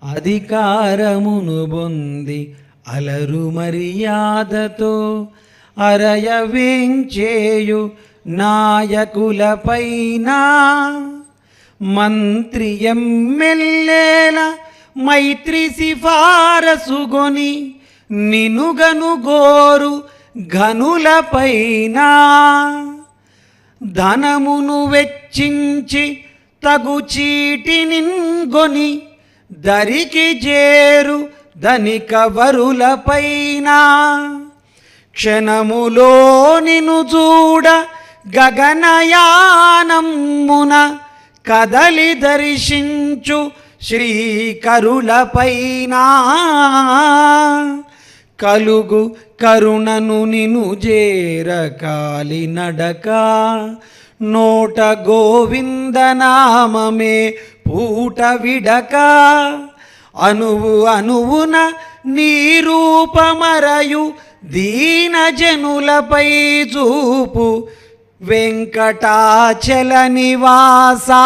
అధికారమును బొంది అలరు మర్యాదతో అరయవేంచేయు నాయకులపైన మంత్రి ఎమ్మెల్యేల మైత్రి సిఫారసుగొని నినుగనుగోరు ఘనులపైన ధనమును వెచ్చించి తగు చీటినింగొని దరికి చేరు ధనిక వరులపైన క్షణములో నిను చూడ గగనయానమ్మున కదలి దర్శించు శ్రీకరులపైన కలుగు కరుణను నిను చేర కాలి నడక నోట గోవిందనామమే పూట విడక అనువు అనువున నీ రూపమరయు దీన జనులపై చూపు వెంకటాచల నివాసా।